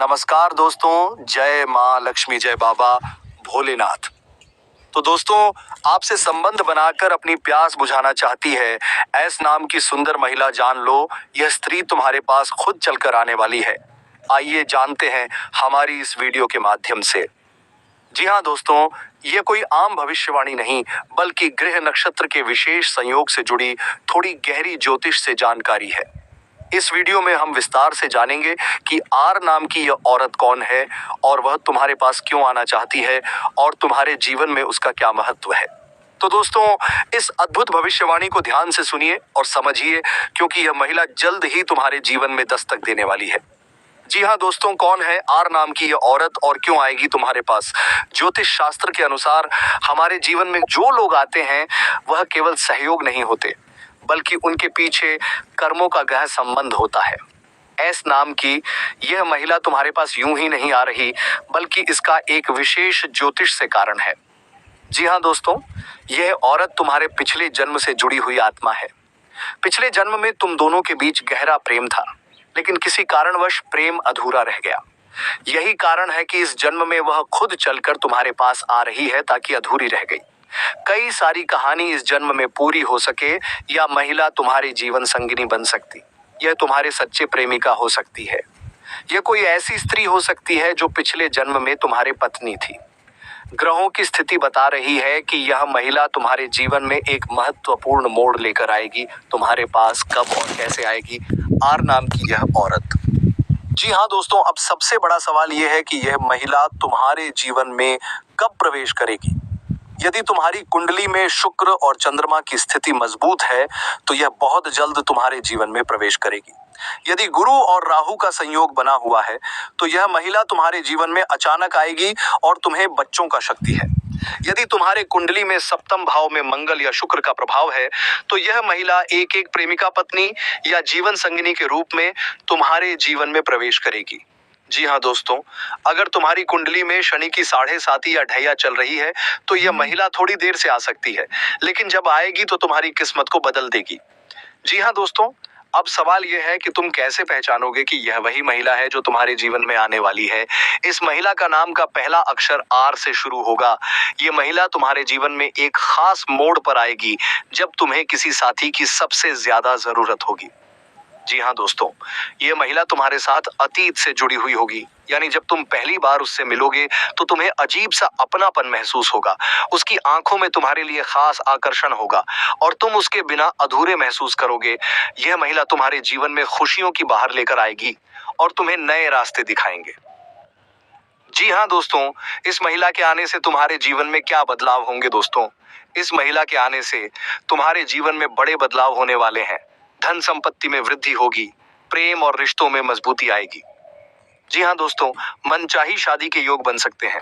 नमस्कार दोस्तों, जय माँ लक्ष्मी, जय बाबा भोलेनाथ। तो दोस्तों, आपसे संबंध बनाकर अपनी प्यास बुझाना चाहती है ऐस नाम की सुंदर महिला। जान लो, यह स्त्री तुम्हारे पास खुद चलकर आने वाली है। आइए जानते हैं हमारी इस वीडियो के माध्यम से। जी हाँ दोस्तों, ये कोई आम भविष्यवाणी नहीं, बल्कि ग्रह नक्षत्र के विशेष संयोग से जुड़ी थोड़ी गहरी ज्योतिष से जानकारी है। इस वीडियो में हम विस्तार से जानेंगे कि आर नाम की यह औरत कौन है और वह तुम्हारे पास क्यों आना चाहती है और तुम्हारे जीवन में उसका क्या महत्व है। तो दोस्तों, इस अद्भुत भविष्यवाणी को ध्यान से सुनिए और समझिए, क्योंकि यह महिला जल्द ही तुम्हारे जीवन में दस्तक देने वाली है। जी हाँ दोस्तों, कौन है आर नाम की यह औरत और क्यों आएगी तुम्हारे पास। ज्योतिष शास्त्र के अनुसार हमारे जीवन में जो लोग आते हैं वह केवल सहयोग नहीं होते, बल्कि उनके पीछे कर्मों का गहरा संबंध होता है। एस नाम की यह महिला तुम्हारे पास यूं ही नहीं आ रही, बल्कि इसका एक विशेष ज्योतिष से कारण है। जी हाँ दोस्तों, यह औरत तुम्हारे पिछले जन्म से जुड़ी हुई आत्मा है। पिछले जन्म में तुम दोनों के बीच गहरा प्रेम था, लेकिन किसी कारणवश प्रेम अधूरा रह गया। यही कारण है कि इस जन्म में वह खुद चलकर तुम्हारे पास आ रही है, ताकि अधूरी रह गई कई सारी कहानी इस जन्म में पूरी हो सके। या महिला तुम्हारी जीवन संगिनी बन सकती, यह तुम्हारे सच्चे प्रेमिका हो सकती है। यह कोई ऐसी स्त्री हो सकती है जो पिछले जन्म में तुम्हारी पत्नी थी। ग्रहों की स्थिति बता रही है कि यह महिला तुम्हारे जीवन में एक महत्वपूर्ण मोड़ लेकर आएगी। तुम्हारे पास कब और कैसे आएगी आर नाम की यह औरत। जी हाँ दोस्तों, अब सबसे बड़ा सवाल यह है कि यह महिला तुम्हारे जीवन में कब प्रवेश करेगी। यदि तुम्हारी कुंडली में शुक्र और चंद्रमा की स्थिति मजबूत है, तो यह बहुत जल्द तुम्हारे जीवन में प्रवेश करेगी। यदि गुरु और राहु का संयोग बना हुआ है, तो यह महिला तुम्हारे जीवन में अचानक आएगी और तुम्हें बच्चों का शक्ति है। यदि तुम्हारे कुंडली में सप्तम भाव में मंगल या शुक्र का प्रभाव है, तो यह महिला एक एक प्रेमिका पत्नी या जीवन संगिनी के रूप में तुम्हारे जीवन में प्रवेश करेगी। जी हाँ दोस्तों, अगर तुम्हारी कुंडली में शनि की 7.5 या ढैया चल रही है, तो यह महिला थोड़ी देर से आ सकती है, लेकिन जब आएगी तो तुम्हारी किस्मत को बदल देगी। जी हाँ दोस्तों, अब सवाल यह है कि तुम कैसे पहचानोगे कि यह वही महिला है जो तुम्हारे जीवन में आने वाली है। इस महिला का नाम का पहला अक्षर आर से शुरू होगा। ये महिला तुम्हारे जीवन में एक खास मोड़ पर आएगी, जब तुम्हें किसी साथी की सबसे ज्यादा जरूरत होगी। जी हाँ दोस्तों, ये महिला तुम्हारे साथ अतीत से जुड़ी हुई होगी। यानी जब तुम पहली बार उससे मिलोगे, तो तुम्हें अजीब सा अपनापन महसूस होगा। उसकी आंखों में तुम्हारे लिए खास आकर्षण होगा और तुम उसके बिना अधूरे महसूस करोगे। यह महिला तुम्हारे जीवन में खुशियों की बहार लेकर आएगी और तुम्हें नए रास्ते दिखाएंगे। जी हाँ दोस्तों, इस महिला के आने से तुम्हारे जीवन में क्या बदलाव होंगे दोस्तों। इस महिला के आने से तुम्हारे जीवन में बड़े बदलाव होने वाले हैं। धन संपत्ति में वृद्धि होगी, प्रेम और रिश्तों में मजबूती आएगी। जी हाँ दोस्तों, मनचाही शादी के योग बन सकते हैं।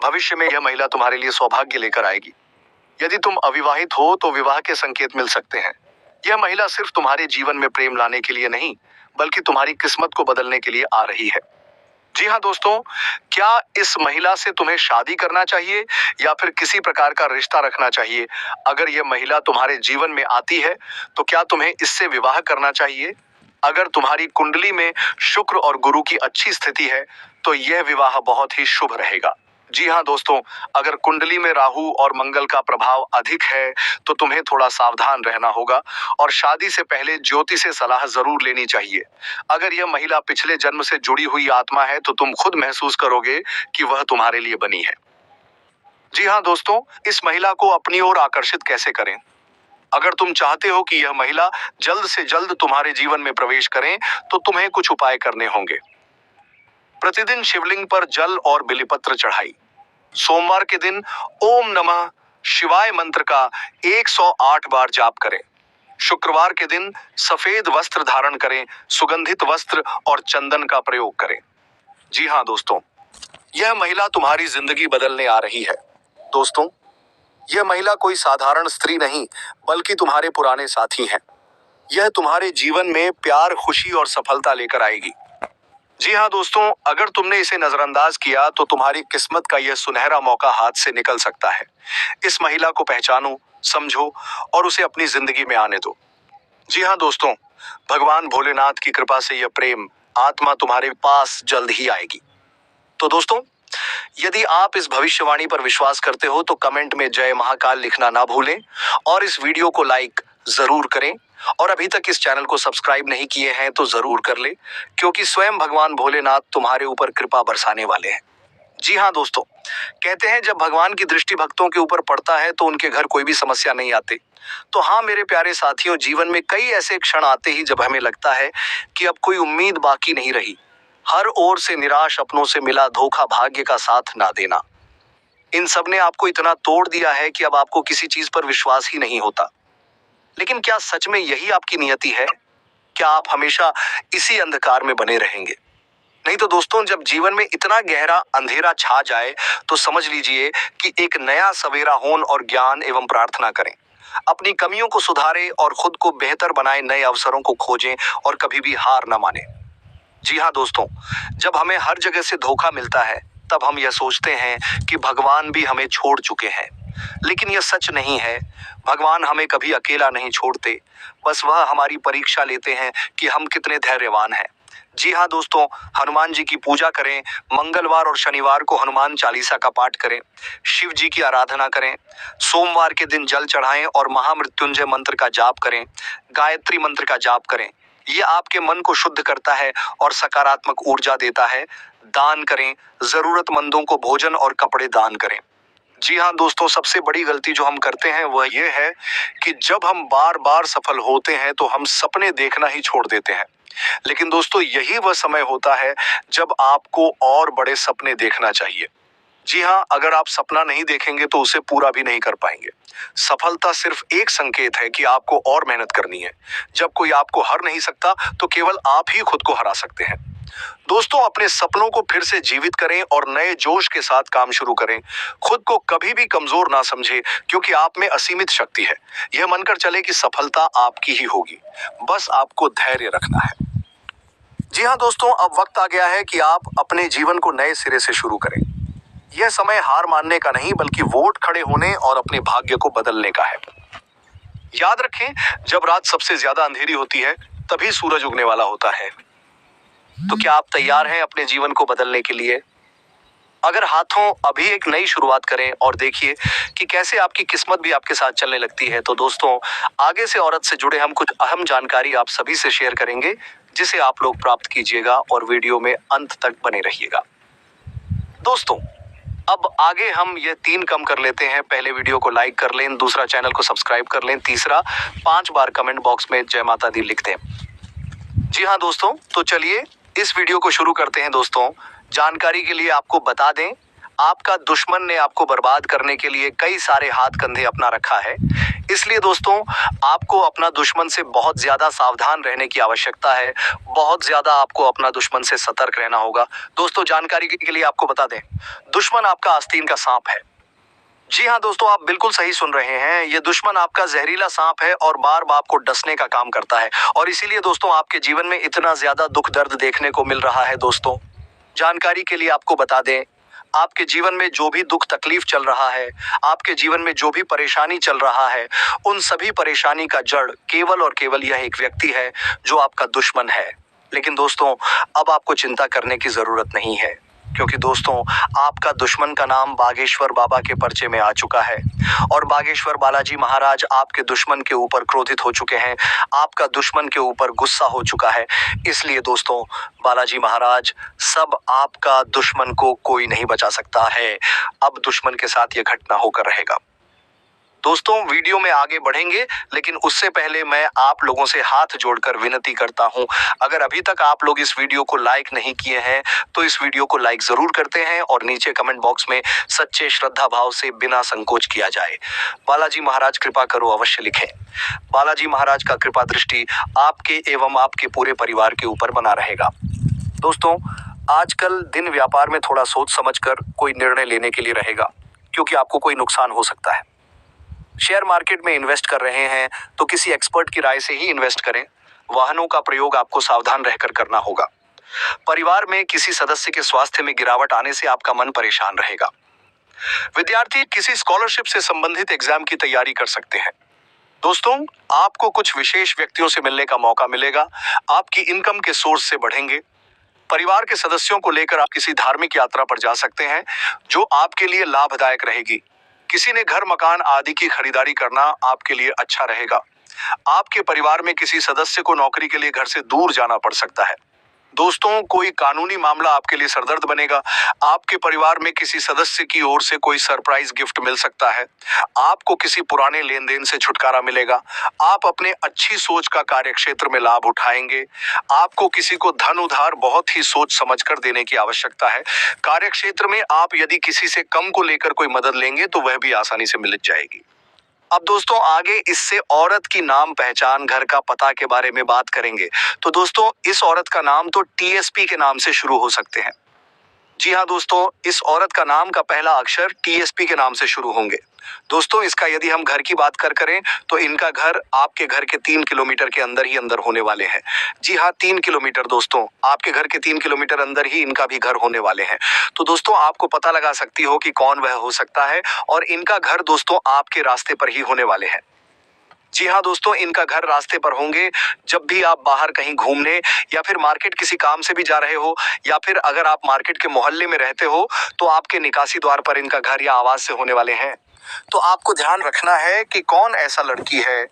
भविष्य में यह महिला तुम्हारे लिए सौभाग्य लेकर आएगी। यदि तुम अविवाहित हो, तो विवाह के संकेत मिल सकते हैं। यह महिला सिर्फ तुम्हारे जीवन में प्रेम लाने के लिए नहीं, बल्कि तुम्हारी किस्मत को बदलने के लिए आ रही है। जी हाँ दोस्तों, क्या इस महिला से तुम्हें शादी करना चाहिए या फिर किसी प्रकार का रिश्ता रखना चाहिए। अगर यह महिला तुम्हारे जीवन में आती है, तो क्या तुम्हें इससे विवाह करना चाहिए। अगर तुम्हारी कुंडली में शुक्र और गुरु की अच्छी स्थिति है, तो यह विवाह बहुत ही शुभ रहेगा। जी हाँ दोस्तों, अगर कुंडली में राहु और मंगल का प्रभाव अधिक है, तो तुम्हें थोड़ा सावधान रहना होगा और शादी से पहले ज्योतिष से सलाह जरूर लेनी चाहिए। अगर यह महिला पिछले जन्म से जुड़ी हुई आत्मा है, तो तुम खुद महसूस करोगे कि वह तुम्हारे लिए बनी है। जी हाँ दोस्तों, इस महिला को अपनी ओर आकर्षित कैसे करें। अगर तुम चाहते हो कि यह महिला जल्द से जल्द तुम्हारे जीवन में प्रवेश करें, तो तुम्हें कुछ उपाय करने होंगे। प्रतिदिन शिवलिंग पर जल और बिलीपत्र चढ़ाई। सोमवार के दिन ओम नमः शिवाय मंत्र का 108 बार जाप करें। शुक्रवार के दिन सफेद वस्त्र धारण करें, सुगंधित वस्त्र और चंदन का प्रयोग करें। जी हाँ दोस्तों, यह महिला तुम्हारी जिंदगी बदलने आ रही है। दोस्तों, यह महिला कोई साधारण स्त्री नहीं, बल्कि तुम्हारे पुराने साथी हैं। यह तुम्हारे जीवन में प्यार, खुशी और सफलता लेकर आएगी। जी हाँ दोस्तों, अगर तुमने इसे नजरअंदाज किया, तो तुम्हारी किस्मत का यह सुनहरा मौका हाथ से निकल सकता है। इस महिला को पहचानो, समझो और उसे अपनी जिंदगी में आने दो। जी हाँ दोस्तों, भगवान भोलेनाथ की कृपा से यह प्रेम आत्मा तुम्हारे पास जल्द ही आएगी। तो दोस्तों, यदि आप इस भविष्यवाणी पर विश्वास करते हो तो कमेंट में जय महाकाल लिखना ना भूलें और इस वीडियो को लाइक जरूर करें। और अभी तक इस चैनल को सब्सक्राइब नहीं किए हैं तो जरूर कर ले, क्योंकि स्वयं भगवान भोलेनाथ तुम्हारे ऊपर कृपा बरसाने वाले हैं। जी हाँ दोस्तों, कहते हैं जब भगवान की दृष्टि भक्तों के ऊपर पड़ता है तो उनके घर कोई भी समस्या नहीं आती। तो हाँ मेरे प्यारे साथियों, जीवन में कई ऐसे क्षण आते ही जब हमें लगता है कि अब कोई उम्मीद बाकी नहीं रही। हर ओर से निराश, अपनों से मिला धोखा, भाग्य का साथ ना देना, इन सब ने आपको इतना तोड़ दिया है कि अब आपको किसी चीज पर विश्वास ही नहीं होता। लेकिन क्या सच में यही आपकी नियति है? क्या आप हमेशा इसी अंधकार में बने रहेंगे? नहीं तो दोस्तों, जब जीवन में इतना गहरा अंधेरा छा जाए तो समझ लीजिए कि एक नया सवेरा होने और ज्ञान एवं प्रार्थना करें। अपनी कमियों को सुधारें और खुद को बेहतर बनाएं, नए अवसरों को खोजें और कभी भी हार न माने। जी हाँ दोस्तों, जब हमें हर जगह से धोखा मिलता है तब हम यह सोचते हैं कि भगवान भी हमें छोड़ चुके हैं, लेकिन यह सच नहीं है। भगवान हमें कभी अकेला नहीं छोड़ते, बस वह हमारी परीक्षा लेते हैं कि हम कितने धैर्यवान हैं। जी हाँ दोस्तों, हनुमान जी की पूजा करें, मंगलवार और शनिवार को हनुमान चालीसा का पाठ करें, शिव जी की आराधना करें, सोमवार के दिन जल चढ़ाएं और महामृत्युंजय मंत्र का जाप करें, गायत्री मंत्र का जाप करें। ये आपके मन को शुद्ध करता है और सकारात्मक ऊर्जा देता है। दान करें, जरूरतमंदों को भोजन और कपड़े दान करें। जी हाँ दोस्तों, सबसे बड़ी गलती जो हम करते हैं वह यह है कि जब हम बार बार सफल होते हैं तो हम सपने देखना ही छोड़ देते हैं। लेकिन दोस्तों, यही वह समय होता है जब आपको और बड़े सपने देखना चाहिए। जी हाँ, अगर आप सपना नहीं देखेंगे तो उसे पूरा भी नहीं कर पाएंगे। सफलता सिर्फ एक संकेत है कि आपको और मेहनत करनी है। जब कोई आपको हर नहीं सकता तो केवल आप ही खुद को हरा सकते हैं। दोस्तों, अपने सपनों को फिर से जीवित करें और नए जोश के साथ काम शुरू करें। खुद को कभी भी कमजोर ना समझे, क्योंकि आप में असीमित शक्ति है। यह मानकर चले कि सफलता आपकी ही होगी, बस आपको धैर्य रखना है। जी हाँ दोस्तों, अब वक्त आ गया है कि आप अपने जीवन को नए सिरे से शुरू करें। यह समय हार मानने का नहीं, बल्कि वोट खड़े होने और अपने भाग्य को बदलने का है। याद रखें, जब रात सबसे ज्यादा अंधेरी होती है तभी सूरज उगने वाला होता है। तो क्या आप तैयार हैं अपने जीवन को बदलने के लिए? अगर हाथों अभी एक नई शुरुआत करें और देखिए कि कैसे आपकी किस्मत भी आपके साथ चलने लगती है। तो दोस्तों, आगे से औरत से जुड़े हम कुछ अहम जानकारी आप सभी से शेयर करेंगे, जिसे आप लोग प्राप्त कीजिएगा और वीडियो में अंत तक बने रहिएगा। दोस्तों, अब आगे हम ये 3 कम कर लेते हैं। पहले वीडियो को लाइक कर लें, दूसरा चैनल को सब्सक्राइब कर लें, तीसरा 5 बार कमेंट बॉक्स में जय माता दी लिख दें। जी हाँ दोस्तों, तो चलिए इस वीडियो को शुरू करते हैं। दोस्तों, जानकारी के लिए आपको बता दें, आपका दुश्मन ने आपको बर्बाद करने के लिए कई सारे हाथ कंधे अपना रखा है। इसलिए दोस्तों, आपको अपना दुश्मन से बहुत ज्यादा सावधान रहने की आवश्यकता है। बहुत ज्यादा आपको अपना दुश्मन से सतर्क रहना होगा। दोस्तों, जानकारी के लिए आपको बता दें, दुश्मन आपका आस्तीन का सांप है। जी हाँ दोस्तों, आप बिल्कुल सही सुन रहे हैं। ये दुश्मन आपका जहरीला सांप है और बार बार आपको डसने का काम करता है। और इसीलिए दोस्तों, आपके जीवन में इतना ज्यादा दुख दर्द देखने को मिल रहा है। दोस्तों, जानकारी के लिए आपको बता दें, आपके जीवन में जो भी दुख तकलीफ चल रहा है, आपके जीवन में जो भी परेशानी चल रहा है, उन सभी परेशानी का जड़ केवल और केवल यह एक व्यक्ति है जो आपका दुश्मन है। लेकिन दोस्तों, अब आपको चिंता करने की जरूरत नहीं है, क्योंकि दोस्तों, आपका दुश्मन का नाम बागेश्वर बाबा के पर्चे में आ चुका है और बागेश्वर बालाजी महाराज आपके दुश्मन के ऊपर क्रोधित हो चुके हैं। आपका दुश्मन के ऊपर गुस्सा हो चुका है। इसलिए दोस्तों, बालाजी महाराज, सब आपका दुश्मन को कोई नहीं बचा सकता है। अब दुश्मन के साथ यह घटना होकर रहेगा। दोस्तों, वीडियो में आगे बढ़ेंगे, लेकिन उससे पहले मैं आप लोगों से हाथ जोड़कर विनती करता हूं, अगर अभी तक आप लोग इस वीडियो को लाइक नहीं किए हैं तो इस वीडियो को लाइक जरूर करते हैं और नीचे कमेंट बॉक्स में सच्चे श्रद्धा भाव से बिना संकोच किया जाए, बालाजी महाराज कृपा करो, अवश्य लिखें। बालाजी महाराज का कृपा दृष्टि आपके एवं आपके पूरे परिवार के ऊपर बना रहेगा। दोस्तों, आजकल दिन व्यापार में थोड़ा सोच समझकर कोई निर्णय लेने के लिए रहेगा, क्योंकि आपको कोई नुकसान हो सकता है। शेयर मार्केट में इन्वेस्ट कर रहे हैं तो किसी एक्सपर्ट की राय से ही इन्वेस्ट करें। वाहनों का प्रयोग आपको सावधान रहकर करना होगा। परिवार में किसी सदस्य के स्वास्थ्य में गिरावट आने से आपका मन परेशान रहेगा। विद्यार्थी किसी स्कॉलरशिप से संबंधित एग्जाम की तैयारी कर सकते हैं। दोस्तों, आपको कुछ विशेष व्यक्तियों से मिलने का मौका मिलेगा। आपकी इनकम के सोर्स से बढ़ेंगे। परिवार के सदस्यों को लेकर आप किसी धार्मिक यात्रा पर जा सकते हैं जो आपके लिए लाभदायक रहेगी। किसी ने घर मकान आदि की खरीदारी करना आपके लिए अच्छा रहेगा। आपके परिवार में किसी सदस्य को नौकरी के लिए घर से दूर जाना पड़ सकता है। दोस्तों, कोई कानूनी मामला आपके लिए सरदर्द बनेगा। आपके परिवार में किसी सदस्य की ओर से कोई सरप्राइज गिफ्ट मिल सकता है। आपको किसी पुराने लेन देन से छुटकारा मिलेगा। आप अपने अच्छी सोच का कार्यक्षेत्र में लाभ उठाएंगे। आपको किसी को धन उधार बहुत ही सोच समझ कर देने की आवश्यकता है। कार्यक्षेत्र में आप यदि किसी से कम को लेकर कोई मदद लेंगे तो वह भी आसानी से मिल जाएगी। अब दोस्तों, आगे इससे औरत की नाम पहचान घर का पता के बारे में बात करेंगे। तो दोस्तों, इस औरत का नाम तो टीएसपी के नाम से शुरू हो सकते हैं। जी हाँ दोस्तों, इस औरत का नाम का पहला अक्षर टीएसपी के नाम से शुरू होंगे। दोस्तों, इसका यदि हम घर की बात करें तो इनका घर आपके घर के 3 किलोमीटर के अंदर ही अंदर होने वाले हैं। जी हाँ, 3 किलोमीटर दोस्तों, आपके घर के 3 किलोमीटर अंदर ही इनका भी घर होने वाले हैं। तो दोस्तों, आपको पता लगा सकती हो कि कौन वह हो सकता है, और इनका घर दोस्तों आपके रास्ते पर ही होने वाले हैं। जी हाँ दोस्तों, इनका घर रास्ते पर होंगे। जब भी आप बाहर कहीं घूमने या फिर मार्केट किसी काम से भी जा रहे हो, या फिर अगर आप मार्केट के मोहल्ले में रहते हो, तो आपके निकासी द्वार पर इनका घर या आवास से होने वाले हैं। तो आपको ध्यान रखना है कि कौन ऐसा लड़की है